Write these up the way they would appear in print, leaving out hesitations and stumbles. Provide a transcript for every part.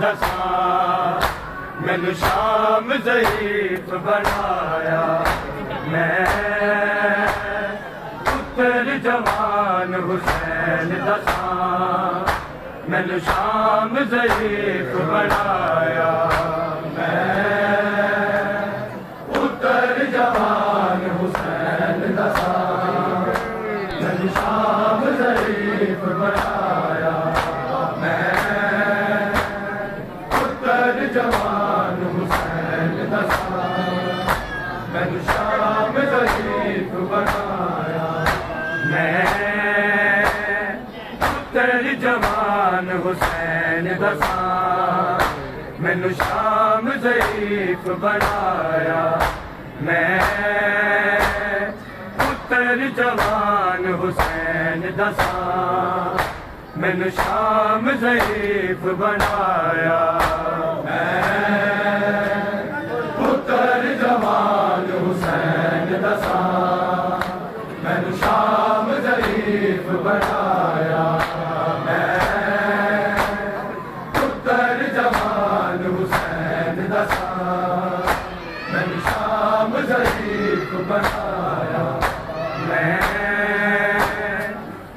दसा मैनू शाम ज़ईफ़ बनाया मैं पुत्र जवान हुसैन दसा मैनू शाम ज़ईफ़ बनाया पुत्र जवान हुसैन दसा मैनू शाम ज़ईफ़ बनाया मैं पुत्र जवान हुसैन दसा मैनू शाम ज़ईफ़ बनाया मैं पुत्र जवान हुसैन दसा मैनू शाम ज़ईफ़ बनाया मैं पुत्र जवान हुसैन दसा मैनू शाम ज़ईफ़ बनाया पुत्र जवान हुसैन दसा मैनू शाम ज़ईफ़ बनाया पुत्र जवान हुसैन दसा मैनू शाम ज़ईफ़ बनाया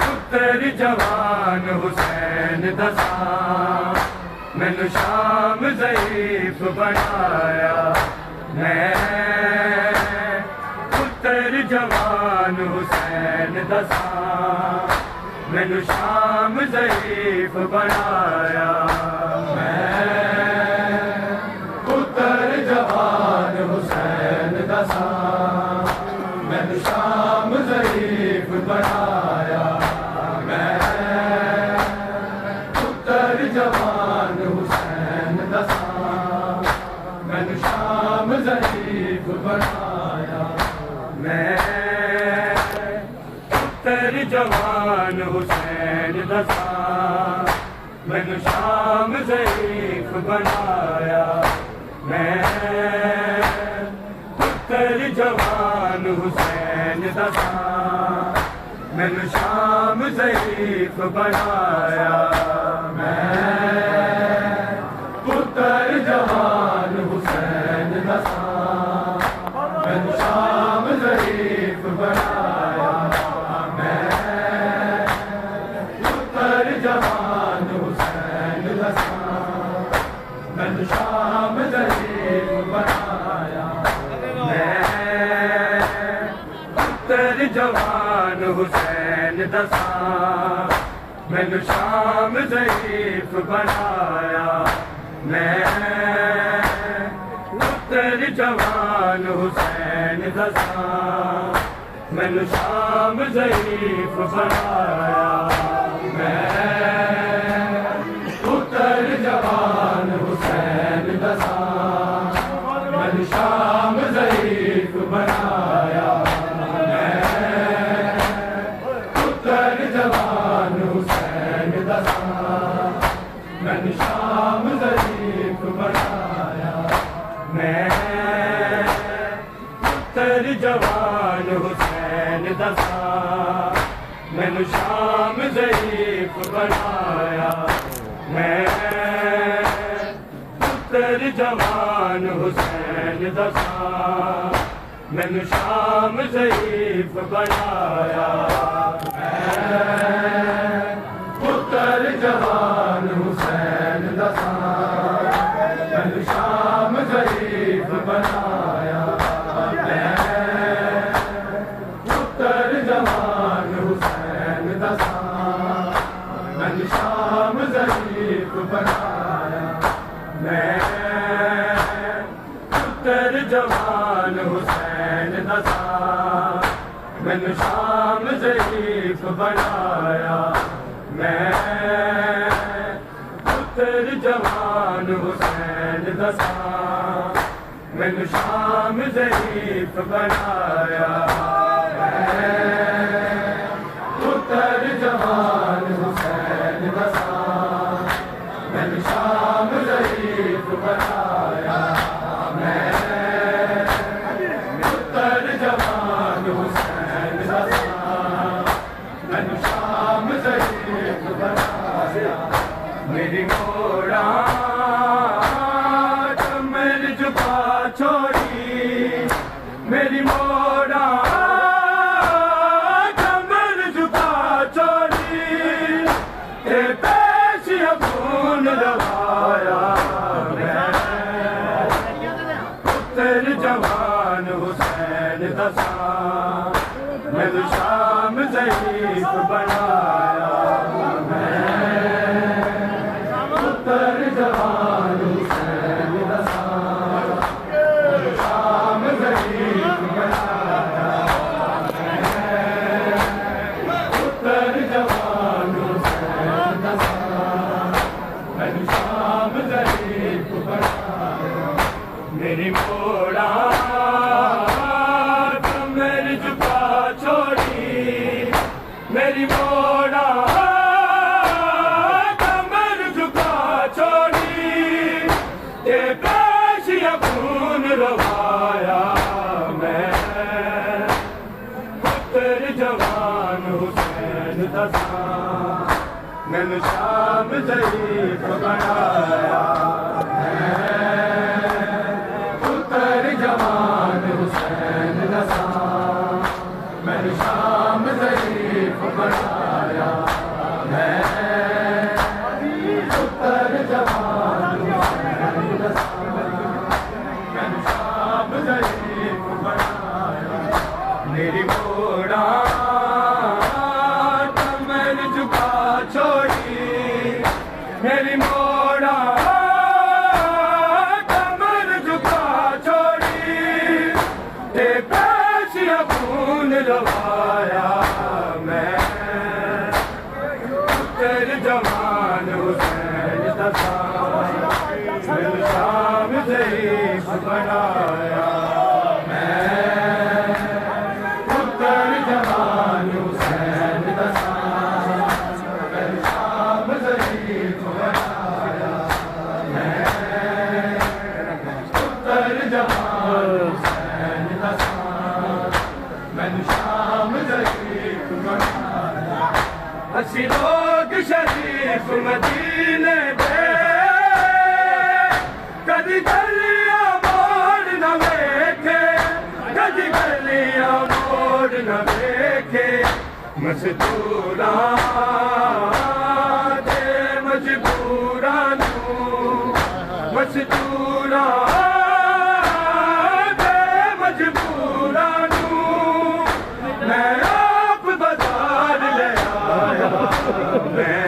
पुत्र जवान हुसैन दसा मैनू शाम ज़ईफ़ बनाया पुत्र जवान हुसैन दसा मैनू शाम ज़ईफ़ बनाया पुत्र जवान हुसैन दसा मैनू शाम ज़ईफ़ बनाया पुत्र जवान हुसैन दसा मैनू शाम ज़ईफ़ बनाया पुत्र जवान हुसैन दसा मैनू शाम ज़ईफ़ बनाया पुत्र जवान हुसैन दसा मैनू शाम ज़ईफ़ बनाया पुत्र जवान हुसैन दसा मैनू शाम ज़ईफ़ बनाया पुत्र जवान हुसैन दसा मैनू शाम ज़ईफ़ बनाया पुत्र जवान हुसैन दसा मैनू शाम ज़ईफ़ बनाया पुत्र जवान हुसैन दसा मैनू शाम ज़ईफ़ बनाया पुत्र जवान हुसैन दसा मैनू शाम ज़ईफ़ बनाया पुत्र जवान हुसैन दसा मैनू शाम ज़ईफ़ बनाया पुत्र जवान हुसैन दसा मैनू शाम ज़ईफ़ बनाया पुत्र जवान हुसैन दसा मैनू शाम ज़ईफ़ बनाया पुत्र जवान हुसैन दसा मैनू शाम ज़ईफ़ बनाया पुत्र जवान हुसैन दसा मैनू शाम ज़ईफ़ बनाया पुत्र जवान हुसैन दसा मैनू शाम ज़ईफ़ बनाया पुत्र जवान हुसैन दसा मैनू शाम ज़ईफ़ बनाया पुत्र जवान हुसैन दसा मैनू शाम ज़ईफ़ बनाया पुत्र जवान हुसैन दसा मैनू शाम ज़ईफ़ बनाया मेरी मोड़ा मोड़ा कमर झुका छोड़ी ते पेशिया खून रवाया पुत्र जवान हुसैन दसा मैनू शाम ज़ईफ़ बनाया पुत्र जवान हुसैन दसा शाम ज़ईफ़ बनाया पुत्र जवान हुसैन दसा मैनू शाम ज़ईफ़ बनाया मेरी मोड़ा कमर झुका छोड़ी मेरी मोड़ा कमर झुका छोड़ी ते पेशिया खून रवाया मैं पुत्र जवान हुसैन दसा मैनू शाम ज़ईफ़ बनाया पुत्र जवान हुसैन दसा मैनू शाम ज़ईफ़ बनाया मैं पुत्र जवान हुसैन दसा मैनू शाम ज़ईफ़ बनाया मेरी मोड़ा कमर झुका छोड़ी मेरी मोड़ा कमर झुका छोड़ी ते पेशिया खून रवाया मैं पुत्र जवान हुसैन दसा मैनू शाम ज़ईफ़ बनाया मैं पुत्र जवान हुसैन दसा मैनू शाम ज़ईफ़ बनाया मैं पुत्र जवान हुसैन दसा मैनू शाम ज़ईफ़ बनाया असी लोग शरीफ मदीने दे कदी गलियां मोड़ न वेखे कदी गलियां मोड़ न वेखे मजदूरां ते मजबूरां नूं मजदूरां ते मजबूरां नूं मैं आप बाजार ले आया मैं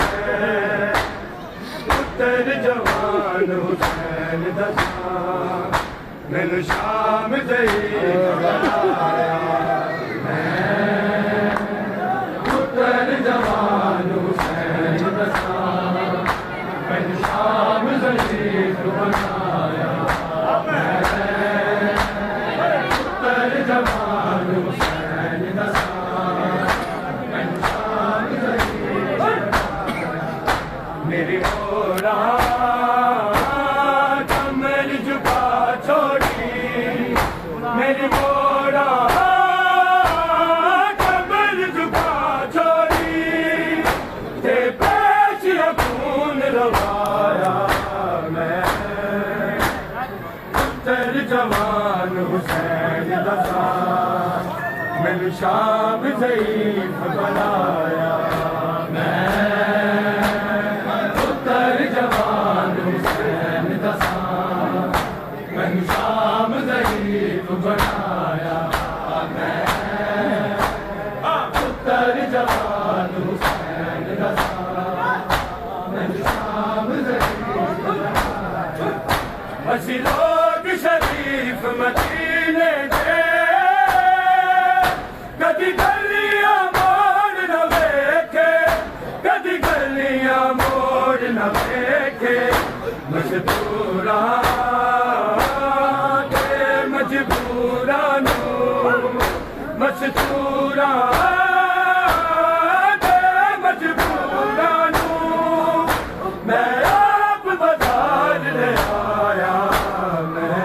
पुत्र जवान हुसैन दसा मैनू शाम ज़ईफ़ बनाया मैं पुत्र जवान हुसैन दसा मैनू शाम ज़ईफ़ बनाया मैं पुत्र जवान हुसैन दसा मैनू शाम ज़ईफ़ मेरी मोड़ा कमर झुका छोड़ी मेरी मोड़ा कमर झुका छोड़ी ते पेशिया खून रवाया मैं पुत्र जवान हुसैन दसा मैनू शाम ज़ईफ़ बनाया पुत्र जवान हुसैन दसा मैनू शाम ज़ईफ़ बनाया मैं पुत्र जवान हुसैन दसा मैनू शाम ज़ईफ़ बनाया असी लोग शरीफ मदीने दे कदी गलियां मोड़ न वेखे कदी गलियां मोड़ न वेखे मजदूरां ते मजबूरां नूं मजदूरां ते मजबूरां नूं मैं आप बाजार ले आया मैं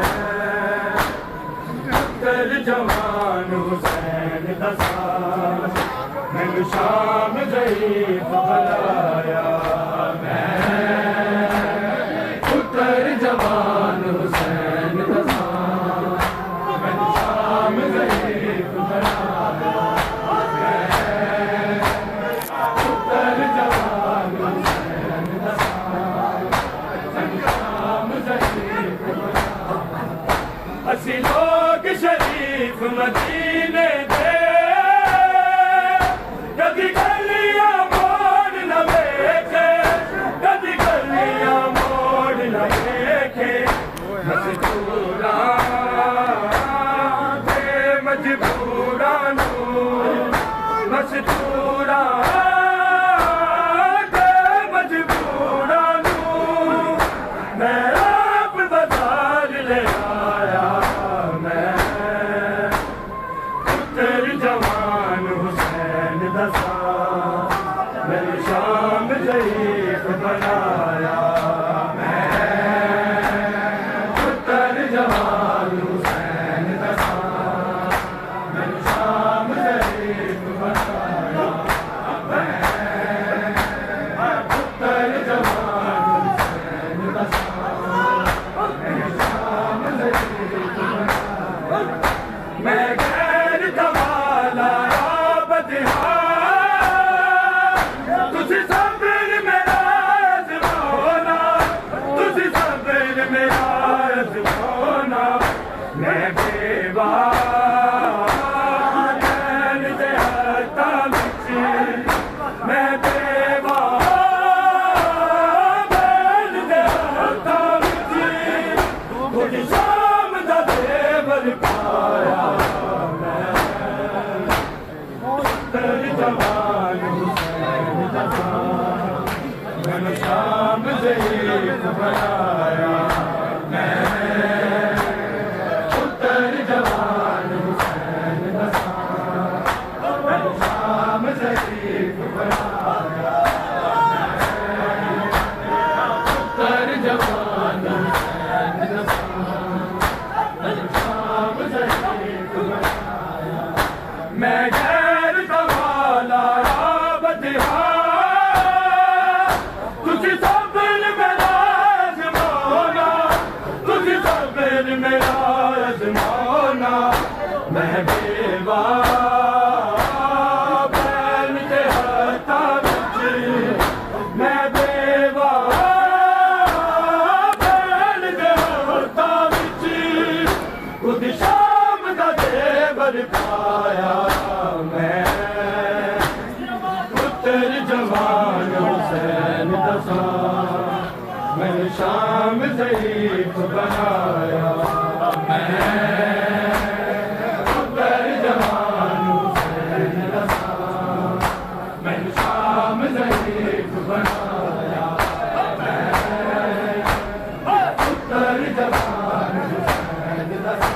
पुत्र जवान हुसैन दसा मैनू शाम ज़ईफ़ बनाया पुत्र जवान हुसैन दसा मैनू शाम ज़ईफ़ मजबूरा के मजबूरा मैं आप बाजार ले आया मैं पुत्र जवान हुसैन दसा मेरी शाम ज़ईफ़ बनाया शाम ज़ईफ़ बनाया पुत्र जवान हुसैन दसा शाम ज़ईफ़ बनाया पुत्र जवान हुसैन दसा शाम ज़ईफ़ बनाया मैं गैर कवाला बदिहा मेरा अज़माना मैं बेवा बैल दे हत्थां विच मैं बेवा बैल दे हत्थां विच खुद शाम दा देवर पाया मैं पुत्र जवान हुसैन दसा मैंने शाम ज़ईफ़ बनाया पुत्र जवान हुसैन दसा मैंने शाम ज़ईफ़ बनाया पुत्र जवान हुसैन दसा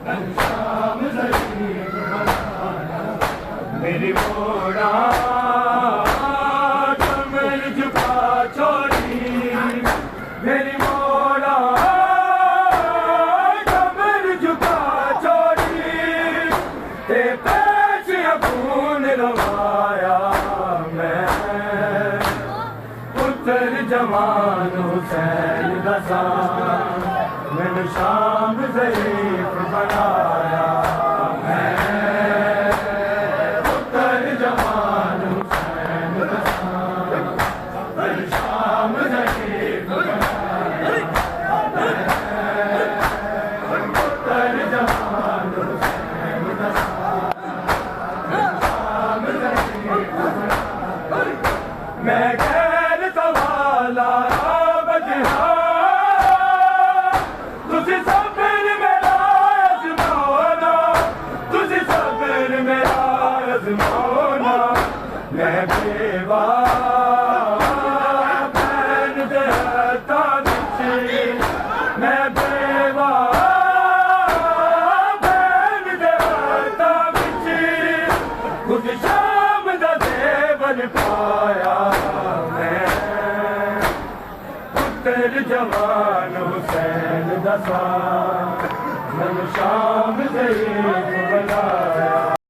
मैंने शाम ज़ईफ़ बनाया मेरी मोड़ा कमर झुका छोड़ी मेरी मोड़ा कमर झुका छोड़ी ते पेश खून रवाया मैं पुत्र जवान हुसैन दसा मैंने शाम ज़ईफ़ बनाया पुत्र जवान हुसैन दसा मैंने शाम ज़ईफ़ मैं गैर कवाला बजहा तुझे सब्र मेरा अज़माना तुझे सब्र मेरा अज़माना मैं बेवा बैल दे हत्थां विच मैं बेवा बैल दे हत्थां विच खुद शाम दा देवर पाया पुत्र जवान हुसैन दसा मैंने शाम ज़ईफ़ बनाया